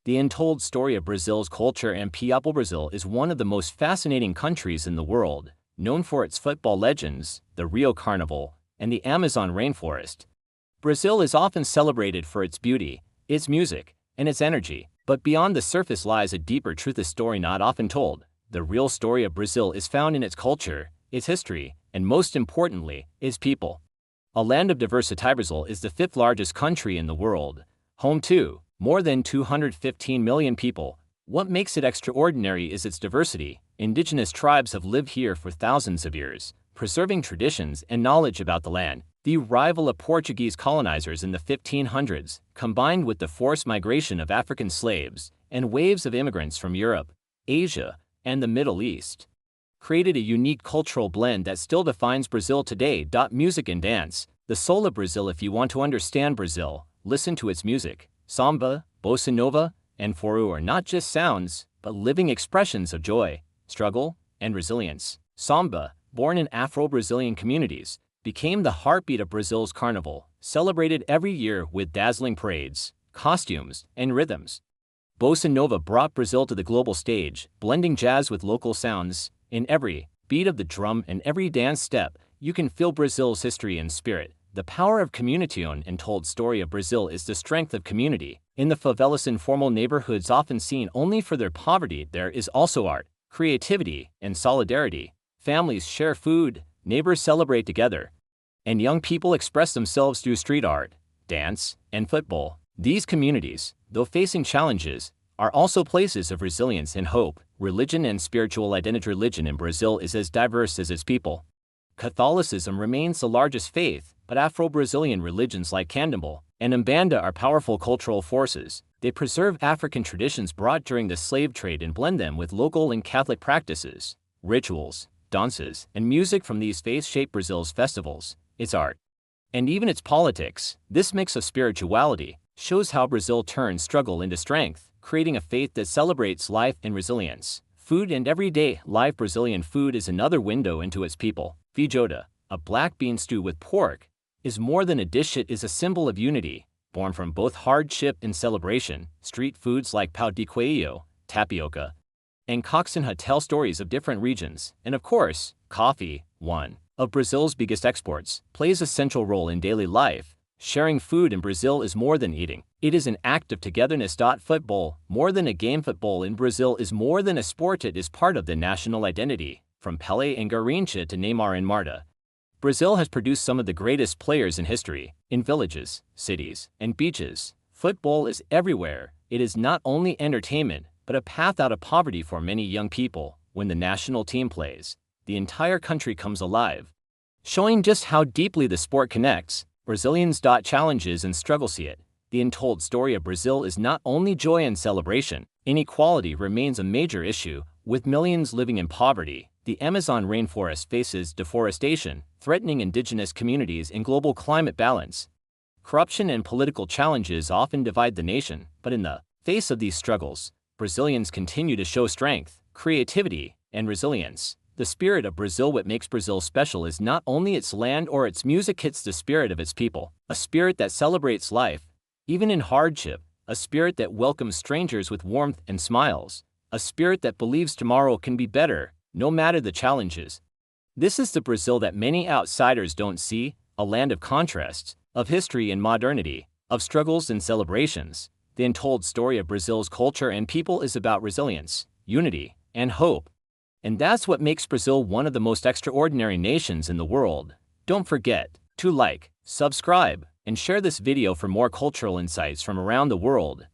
The untold story of Brazil's culture and people. Brazil is one of the most fascinating countries in the world, known for its football legends, the Rio Carnival, and the Amazon rainforest. Brazil is often celebrated for its beauty, its music, and its energy, but beyond the surface lies a deeper truth, a story not often told. The real story of Brazil is found in its culture, its history, and most importantly, its people. A land of diversity. Brazil is the fifth largest country in the world, home to more than 215 million people. What makes it extraordinary is its diversity. Indigenous tribes have lived here for thousands of years, preserving traditions and knowledge about the land. The arrival of Portuguese colonizers in the 1500s, combined with the forced migration of African slaves and waves of immigrants from Europe, Asia, and the Middle East, created a unique cultural blend that still defines Brazil today. Music and dance, the soul of Brazil. If you want to understand Brazil, listen to its music. Samba, bossa nova, and forró are not just sounds, but living expressions of joy, struggle, and resilience. Samba, born in Afro-Brazilian communities, became the heartbeat of Brazil's carnival, celebrated every year with dazzling parades, costumes, and rhythms. Bossa nova brought Brazil to the global stage, blending jazz with local sounds. In every beat of the drum and every dance step, you can feel Brazil's history and spirit. The power of community. Untold story of Brazil is the strength of community. In the favelas, informal neighborhoods often seen only for their poverty, there is also art, creativity, and solidarity. Families share food, neighbors celebrate together, and young people express themselves through street art, dance, and football. These communities, though facing challenges, are also places of resilience and hope. Religion and spiritual identity. Religion in Brazil is as diverse as its people. Catholicism remains the largest faith, but Afro-Brazilian religions like Candomblé and Umbanda are powerful cultural forces. They preserve African traditions brought during the slave trade and blend them with local and Catholic practices. Rituals, dances, and music from these faiths shape Brazil's festivals, its art, and even its politics. This mix of spirituality shows how Brazil turns struggle into strength, creating a faith that celebrates life and resilience. Food and everyday life. Brazilian food is another window into its people. Feijoada, a black bean stew with pork, is more than a dish. It is a symbol of unity, born from both hardship and celebration. Street foods like pão de queijo, tapioca, and coxinha tell stories of different regions. And of course, coffee, one of Brazil's biggest exports, plays a central role in daily life. Sharing food in Brazil is more than eating. It is an act of togetherness. Football, more than a game. Football in Brazil is more than a sport. It is part of the national identity. From Pelé and Garrincha to Neymar and Marta, Brazil has produced some of the greatest players in history. In villages, cities, and beaches, football is everywhere. It is not only entertainment, but a path out of poverty for many young people. When the national team plays, the entire country comes alive, showing just how deeply the sport connects Brazilians. Challenges and struggles. See it. The untold story of Brazil is not only joy and celebration. Inequality remains a major issue, with millions living in poverty. The Amazon rainforest faces deforestation, threatening indigenous communities and global climate balance. Corruption and political challenges often divide the nation, but in the face of these struggles, Brazilians continue to show strength, creativity, and resilience. The spirit of Brazil. What makes Brazil special is not only its land or its music, it's the spirit of its people. A spirit that celebrates life, even in hardship. A spirit that welcomes strangers with warmth and smiles. A spirit that believes tomorrow can be better, no matter the challenges. This is the Brazil that many outsiders don't see, a land of contrasts, of history and modernity, of struggles and celebrations. The untold story of Brazil's culture and people is about resilience, unity, and hope. And that's what makes Brazil one of the most extraordinary nations in the world. Don't forget to like, subscribe, and share this video for more cultural insights from around the world.